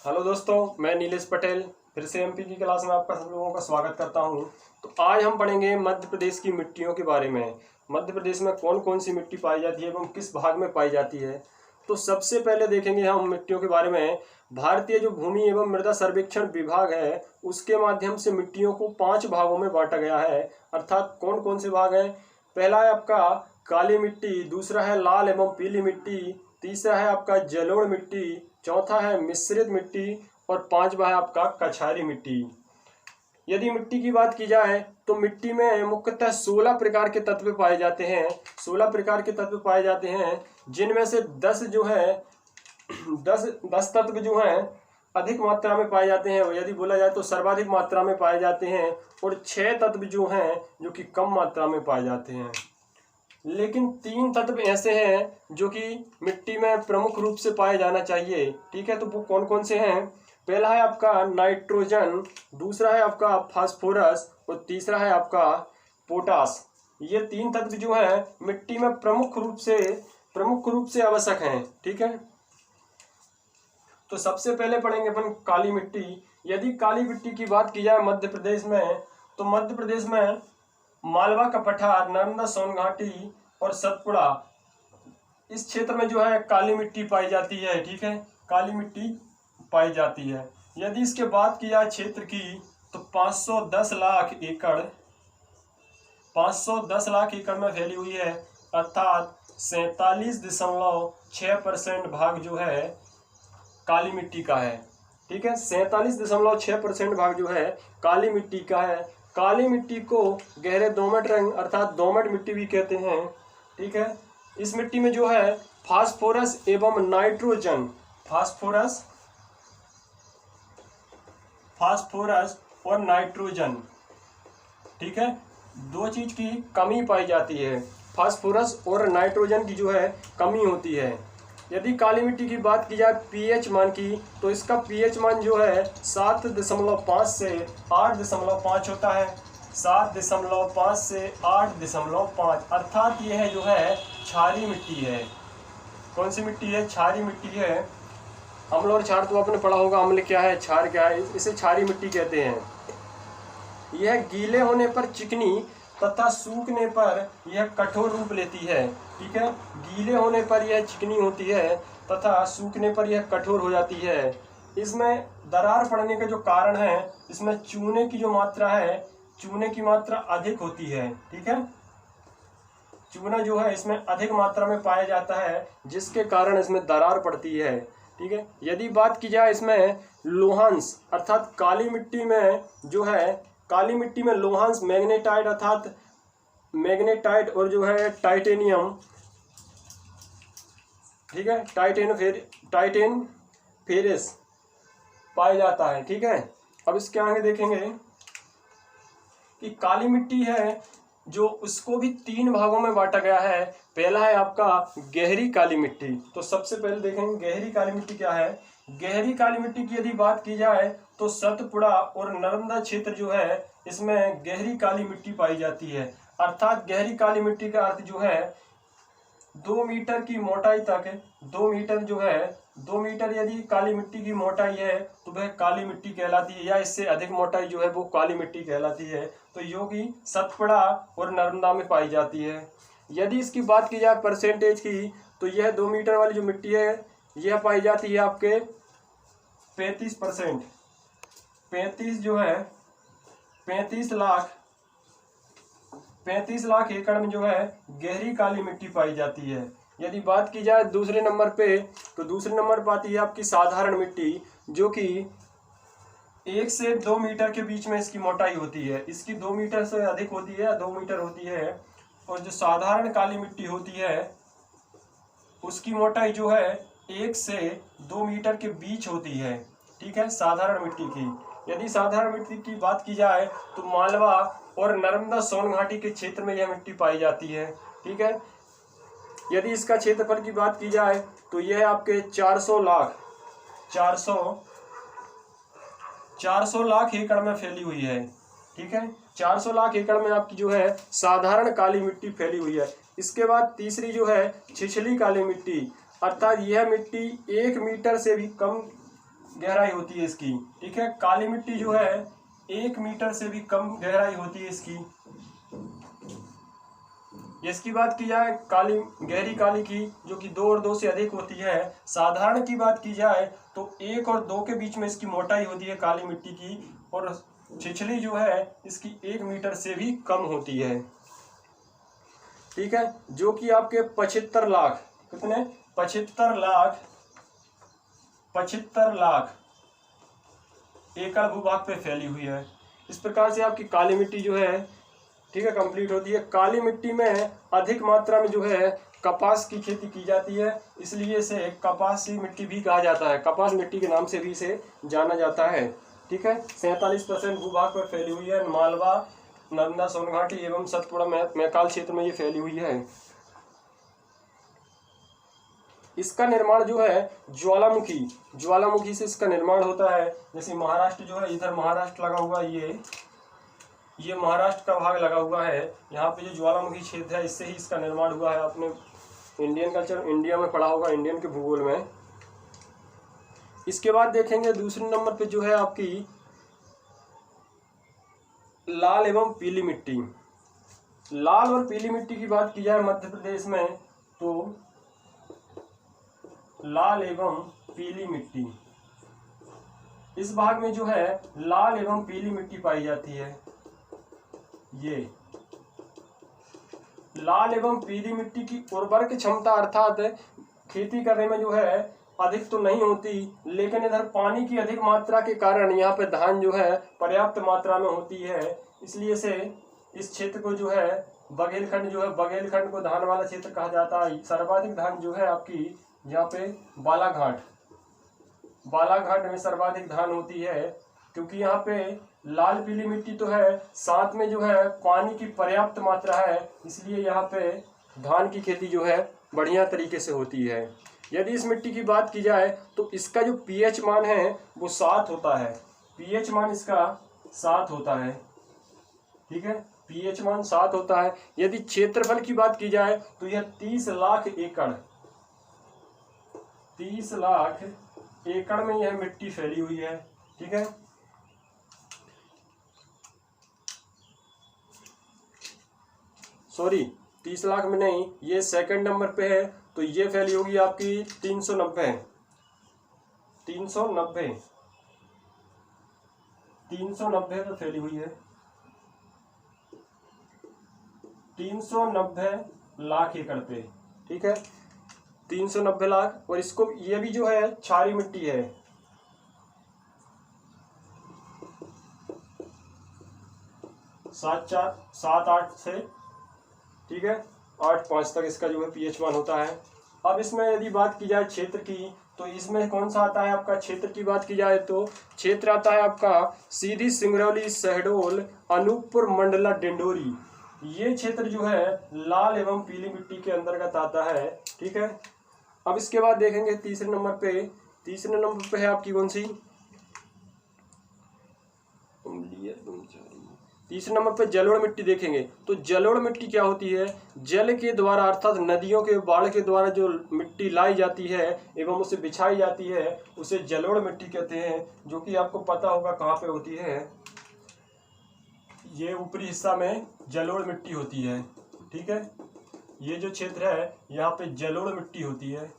Hello दोस्तों, मैं नीलेश पटेल फिर से एमपी की क्लास में आपका सब लोगों का स्वागत करता हूं। तो आज हम पढ़ेंगे मध्य प्रदेश की मिट्टियों के बारे में। मध्य प्रदेश में कौन कौन सी मिट्टी पाई जाती है एवं किस भाग में पाई जाती है। तो सबसे पहले देखेंगे हम मिट्टियों के बारे में। भारतीय जो भूमि एवं मृदा सर्वेक्षण विभाग है उसके माध्यम से मिट्टियों को 5 भागों में बांटा गया है। अर्थात कौन कौन से भाग हैं। पहला है आपका काली मिट्टी, दूसरा है लाल एवं पीली मिट्टी, तीसरा है आपका जलोढ़ मिट्टी, चौथा है मिश्रित मिट्टी और पांचवा है आपका कछारी मिट्टी। यदि मिट्टी की बात की जाए तो मिट्टी में मुख्यतः 16 प्रकार के तत्व पाए जाते हैं। 16 प्रकार के तत्व पाए जाते हैं, जिनमें से 10 जो है 10 तत्व जो हैं अधिक मात्रा में पाए जाते हैं। यदि बोला जाए तो सर्वाधिक मात्रा में पाए जाते हैं, और 6 तत्व जो हैं जो कि कम मात्रा में पाए जाते हैं। लेकिन 3 तत्व ऐसे हैं जो कि मिट्टी में प्रमुख रूप से पाए जाना चाहिए। ठीक है, तो वो कौन कौन से हैं। पहला है आपका नाइट्रोजन, दूसरा है आपका फास्फोरस और तीसरा है आपका पोटास। ये 3 तत्व जो हैं मिट्टी में प्रमुख रूप से आवश्यक हैं। ठीक है, तो सबसे पहले पढ़ेंगे अपन काली मिट्टी। यदि काली मिट्टी की बात की जाए मध्य प्रदेश में, तो मध्य प्रदेश में मालवा का पठार, नर्मदा सोन घाटी और सतपुड़ा, इस क्षेत्र में जो है काली मिट्टी पाई जाती है। ठीक है, काली मिट्टी पाई जाती है। यदि इसके बात की जाए क्षेत्र की, तो 510 लाख एकड़ में फैली हुई है। अर्थात 47.6% भाग जो है काली मिट्टी का है। ठीक है, 47.6% भाग जो है काली मिट्टी का है। काली मिट्टी को गहरे दोमट रंग अर्थात दोमट मिट्टी भी कहते हैं। ठीक है, इस मिट्टी में जो है फास्फोरस एवं नाइट्रोजन, फास्फोरस और नाइट्रोजन, ठीक है, 2 चीज की कमी पाई जाती है। फास्फोरस और नाइट्रोजन की जो है कमी होती है। यदि काली मिट्टी की बात की जाए पीएच मान की, तो इसका पीएच मान जो है 7.5 से 8.5 होता है। 7.5 से 8.5, अर्थात यह जो है क्षारीय मिट्टी है। कौन सी मिट्टी है? क्षारीय मिट्टी है। अम्ल और क्षार तो आपने पढ़ा होगा, अम्ल क्या है, क्षार क्या है। इसे क्षारीय मिट्टी कहते हैं। यह गीले होने पर चिकनी तथा सूखने पर यह कठोर रूप लेती है। ठीक है, गीले होने पर यह चिकनी होती है तथा सूखने पर यह कठोर हो जाती है। इसमें दरार पड़ने का जो कारण है, इसमें चूने की जो मात्रा है, चूने की मात्रा अधिक होती है। ठीक है, चूना जो है इसमें अधिक मात्रा में पाया जाता है, जिसके कारण इसमें दरार पड़ती है। ठीक है, यदि बात की जाए इसमें लोहांश अर्थात काली मिट्टी में जो है, काली मिट्टी में लोहांश मैग्नेटाइट अर्थात मैग्नेटाइट और जो है टाइटेनियम, ठीक है, टाइटेन फेरस पाया जाता है। ठीक है, अब इसके आगे देखेंगे कि काली मिट्टी है जो उसको भी 3 भागों में बांटा गया है। पहला है आपका गहरी काली मिट्टी। तो सबसे पहले देखेंगे गहरी काली मिट्टी क्या है। गहरी काली मिट्टी की यदि बात की जाए तो सतपुड़ा और नर्मदा क्षेत्र जो है इसमें गहरी काली मिट्टी पाई जाती है। अर्थात गहरी काली मिट्टी का अर्थ जो है 2 मीटर की मोटाई तक, 2 मीटर जो है 2 मीटर यदि काली मिट्टी की मोटाई है तो वह काली मिट्टी कहलाती है, या इससे अधिक मोटाई जो है वो काली मिट्टी कहलाती है। तो यो की सतपुड़ा और नर्मदा में पाई जाती है। यदि इसकी बात की जाए परसेंटेज की, तो यह 2 मीटर वाली जो मिट्टी है यह पाई जाती है आपके 35%। 35 जो है 35 लाख एकड़ में जो है गहरी काली मिट्टी पाई जाती है। यदि बात की जाए दूसरे नंबर पे, तो दूसरे नंबर पर आती है आपकी साधारण मिट्टी, जो कि 1 से 2 मीटर के बीच में इसकी मोटाई होती है। इसकी 2 मीटर से अधिक होती है, 2 मीटर होती है। और जो साधारण काली मिट्टी होती है उसकी मोटाई जो है 1 से 2 मीटर के बीच होती है। ठीक है, साधारण मिट्टी की। यदि साधारण मिट्टी की बात की जाए तो मालवा और नर्मदा सोन घाटी के क्षेत्र में यह मिट्टी पाई जाती है। ठीक है, यदि इसका क्षेत्रफल की बात की जाए तो यह आपके 400 लाख एकड़ में फैली हुई है। ठीक है, 400 लाख एकड़ में आपकी जो है साधारण काली मिट्टी फैली हुई है। इसके बाद तीसरी जो है छिछली काली मिट्टी, अर्थात यह मिट्टी 1 मीटर से भी कम गहराई होती है इसकी, ठीक है। काली मिट्टी जो है 1 मीटर से भी कम गहराई होती है इसकी। इसकी बात की जाए काली, गहरी काली की, जो कि 2 और 2 से अधिक होती है। साधारण की बात की जाए तो 1 और 2 के बीच में इसकी मोटाई होती है काली मिट्टी की, और छिछली जो है इसकी 1 मीटर से भी कम होती है, ठीक है। जो कि आपके 75 लाख, कितने, 75 लाख एकड़ भूभाग पे फैली हुई है। इस प्रकार से आपकी काली मिट्टी जो है, ठीक है, कंप्लीट होती है। काली मिट्टी में अधिक मात्रा में जो है कपास की खेती की जाती है, इसलिए इसे कपासी मिट्टी भी कहा जाता है। कपास मिट्टी के नाम से भी इसे जाना जाता है, ठीक है। 47% भूभाग पर फैली हुई है। मालवा, नर्मदा, सोनघाटी एवं सतपुड़ा मैकाल क्षेत्र में ये फैली हुई है। इसका निर्माण जो है ज्वालामुखी से इसका निर्माण होता है। जैसे महाराष्ट्र जो है, इधर महाराष्ट्र लगा हुआ, ये महाराष्ट्र का भाग लगा हुआ है। यहाँ पे जो ज्वालामुखी क्षेत्र है, इससे ही इसका निर्माण हुआ है। आपने इंडियन कल्चर इंडिया में पढ़ा होगा, इंडियन के भूगोल में। इसके बाद देखेंगे दूसरे नंबर पे जो है आपकी लाल एवं पीली मिट्टी। लाल और पीली मिट्टी की बात की जाए मध्य प्रदेश में, तो लाल एवं पीली मिट्टी, इस भाग में जो है लाल एवं पीली मिट्टी पाई जाती है। ये लाल एवं पीली मिट्टी की उर्वरक क्षमता अर्थात खेती करने में जो है अधिक तो नहीं होती, लेकिन इधर पानी की अधिक मात्रा के कारण यहाँ पे धान जो है पर्याप्त मात्रा में होती है। इसलिए से इस क्षेत्र को जो है बघेलखंड बघेलखंड को धान वाला क्षेत्र कहा जाता है। सर्वाधिक धान जो है आपकी यहाँ पे बालाघाट में सर्वाधिक धान होती है, क्योंकि यहाँ पे लाल पीली मिट्टी तो है, साथ में जो है पानी की पर्याप्त मात्रा है, इसलिए यहाँ पे धान की खेती जो है बढ़िया तरीके से होती है। यदि इस मिट्टी की बात की जाए तो इसका जो पीएच मान है वो 7 होता है। पीएच मान इसका 7 होता है, ठीक है, पीएच मान 7 होता है। यदि क्षेत्रफल की बात की जाए तो यह 30 लाख एकड़ में यह मिट्टी फैली हुई है, ठीक है। सॉरी, 30 लाख में नहीं, ये सेकंड नंबर पे है, तो ये फैली होगी आपकी 390 पे फैली हुई है। 390 लाख एकड़ पे, ठीक है, 390 लाख। और इसको ये भी जो है क्षारीय मिट्टी है। 7-8 से, ठीक है, 8-5 तक इसका जो है पीएच मान होता है। अब इसमें यदि बात की जाए क्षेत्र की, तो इसमें कौन सा आता है आपका, क्षेत्र की बात की जाए तो क्षेत्र आता है आपका सीधी, सिंगरौली, शहडोल, अनूपपुर, मंडला, डिंडोरी। ये क्षेत्र जो है लाल एवं पीली मिट्टी के अंतर्गत आता है, ठीक है। अब इसके बाद देखेंगे तीसरे नंबर पे है आपकी कौन सी, तीसरे नंबर पे जलोढ़ मिट्टी देखेंगे। तो जलोढ़ मिट्टी क्या होती है, जल के द्वारा अर्थात नदियों के बाढ़ के द्वारा जो मिट्टी लाई जाती है एवं उसे बिछाई जाती है, उसे जलोढ़ मिट्टी कहते हैं, जो कि आपको पता होगा कहाँ पे होती है। ये ऊपरी हिस्सा में जलोढ़ मिट्टी होती है, ठीक है। ये जो क्षेत्र है यहाँ पे जलोढ़ मिट्टी होती है।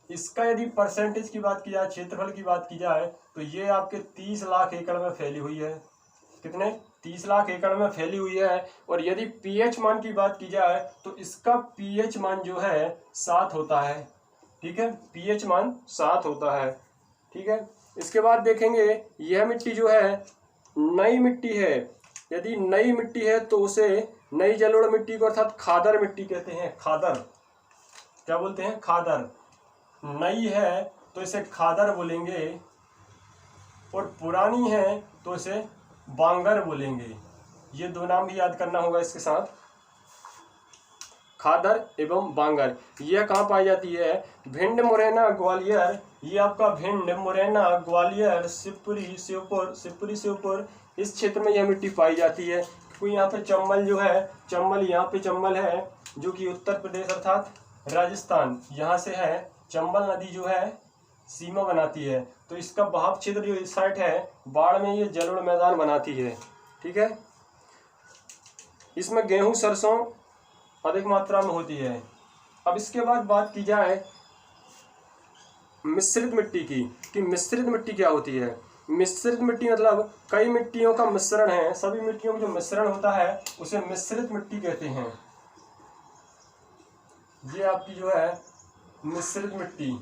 इसका यदि परसेंटेज की बात की जाए, क्षेत्रफल की बात की जाए, तो ये आपके 30 लाख एकड़ में फैली हुई है। कितने, 30 लाख एकड़ में फैली हुई है। और यदि पीएच मान की बात की जाए तो इसका पीएच मान जो है 7 होता है, ठीक है, पीएच मान 7 होता है, ठीक है। इसके बाद देखेंगे यह मिट्टी जो है नई मिट्टी है। यदि नई मिट्टी है तो उसे नई जलोढ़ मिट्टी को अर्थात खादर मिट्टी कहते हैं। खादर, क्या बोलते हैं, खादर। नई है तो इसे खादर बोलेंगे, और पुरानी है तो इसे बांगर बोलेंगे। ये दो नाम भी याद करना होगा इसके साथ, खादर एवं बांगर। यह कहाँ पाई जाती है, भिंड, मुरैना, ग्वालियर। ये आपका भिंड, मुरैना, ग्वालियर, शिवपुरी, शिवपुर, इस क्षेत्र में यह मिट्टी पाई जाती है। क्योंकि यहाँ पे चंबल जो है, यहाँ पे चंबल है, जो कि उत्तर प्रदेश अर्थात राजस्थान, यहाँ से है। चंबल नदी जो है सीमा बनाती है। तो इसका बहाव क्षेत्र जो इस साइड है बाढ़ में ये जलोढ़ मैदान बनाती है। ठीक है, इसमें गेहूं सरसों अधिक मात्रा में होती है। अब इसके बाद बात की जाए मिश्रित मिट्टी की, कि मिश्रित मिट्टी क्या होती है। मिश्रित मिट्टी मतलब कई मिट्टियों का मिश्रण है, सभी मिट्टियों का जो मिश्रण होता है उसे मिश्रित मिट्टी कहते हैं। ये आपकी जो है मिश्रित मिट्टी,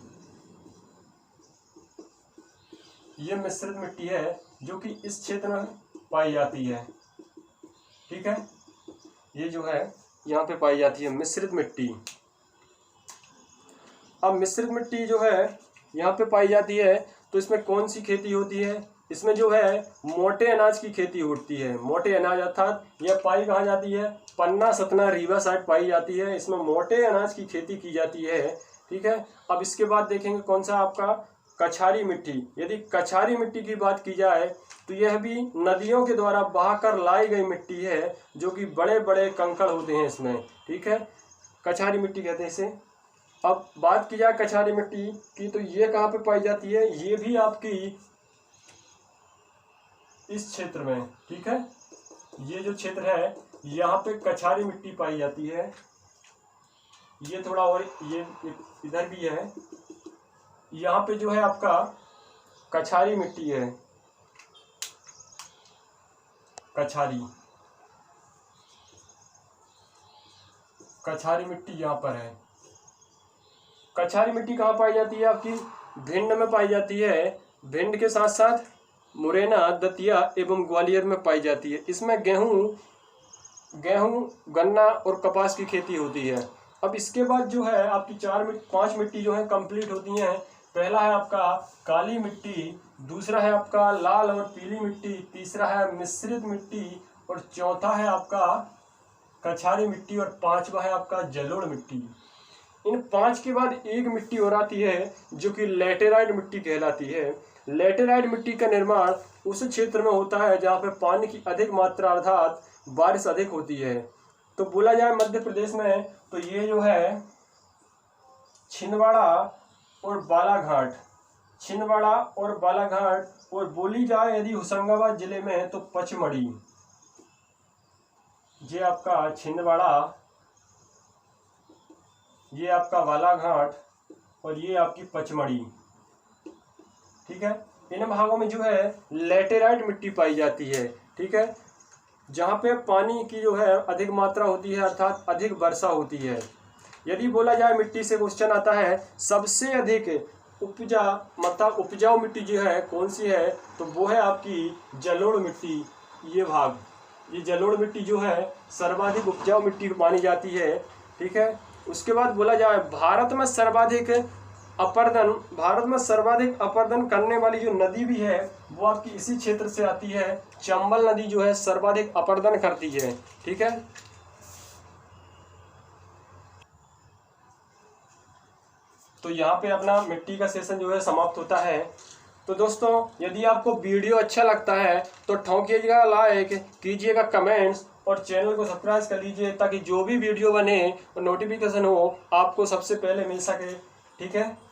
ये मिश्रित मिट्टी है जो कि इस क्षेत्र में पाई जाती है। ठीक है, ये जो है यहाँ पे पाई जाती है मिश्रित मिट्टी। अब मिश्रित मिट्टी जो है यहाँ पे पाई जाती है तो इसमें कौन सी खेती होती है, इसमें जो है मोटे अनाज की खेती होती है। मोटे अनाज अर्थात यह पाई कहाँ जाती है, पन्ना सतना रीवा साइड पाई जाती है, इसमें मोटे अनाज की खेती की जाती है। ठीक है, अब इसके बाद देखेंगे कौन सा आपका कछारी मिट्टी। यदि कछारी मिट्टी की बात की जाए तो यह भी नदियों के द्वारा बहाकर लाई गई मिट्टी है, जो कि बड़े बड़े कंकड़ होते हैं इसमें। ठीक है, कछारी मिट्टी कहते हैं इसे। अब बात की जाए कछारी मिट्टी की तो ये कहाँ पे पाई जाती है, ये भी आपकी इस क्षेत्र में। ठीक है, ये जो क्षेत्र है यहाँ पे कछारी मिट्टी पाई जाती है। ये थोड़ा और ये इधर भी है, यहाँ पे जो है आपका कछारी मिट्टी है, कछारी मिट्टी यहाँ पर है। कछारी मिट्टी कहाँ पाई जाती है, आपकी भिंड में पाई जाती है। भिंड के साथ साथ मुरैना, दतिया एवं ग्वालियर में पाई जाती है। इसमें गेहूं, गन्ना और कपास की खेती होती है। अब इसके बाद जो है आपकी 5 मिट्टी जो है कंप्लीट होती हैं। पहला है आपका काली मिट्टी, दूसरा है आपका लाल और पीली मिट्टी, तीसरा है मिश्रित मिट्टी और चौथा है आपका कछारी मिट्टी और पांचवा है आपका जलोढ़ मिट्टी। इन 5 के बाद एक मिट्टी और आती है जो कि लैटेराइट मिट्टी कहलाती है। लैटेराइट मिट्टी का निर्माण उस क्षेत्र में होता है जहाँ पे पानी की अधिक मात्रा अर्थात बारिश अधिक होती है। तो बोला जाए मध्य प्रदेश में तो ये जो है छिंदवाड़ा और बालाघाट, और बोली जाए यदि होशंगाबाद जिले में तो पचमढ़ी। ये आपका छिंदवाड़ा, ये आपका बालाघाट और ये आपकी पचमढ़ी। ठीक है, इन भागों में जो है लैटेराइट मिट्टी पाई जाती है। ठीक है, जहाँ पे पानी की जो है अधिक मात्रा होती है अर्थात अधिक वर्षा होती है। यदि बोला जाए मिट्टी से क्वेश्चन आता है सबसे अधिक उपजाऊ मिट्टी जो है कौन सी है, तो वो है आपकी जलोढ़ मिट्टी। ये जलोढ़ मिट्टी जो है सर्वाधिक उपजाऊ मिट्टी मानी जाती है। ठीक है, उसके बाद बोला जाए भारत में सर्वाधिक अपरदन करने वाली जो नदी भी है वो आपकी इसी क्षेत्र से आती है। चंबल नदी जो है सर्वाधिक अपरदन करती है। ठीक है, तो यहाँ पे अपना मिट्टी का सेशन जो है समाप्त होता है। तो दोस्तों यदि आपको वीडियो अच्छा लगता है तो ठोकिएगा लाइक, कीजिएगा कमेंट्स और चैनल को सब्सक्राइब कर लीजिए ताकि जो भी वीडियो बने और नोटिफिकेशन हो आपको सबसे पहले मिल सके। ठीक है।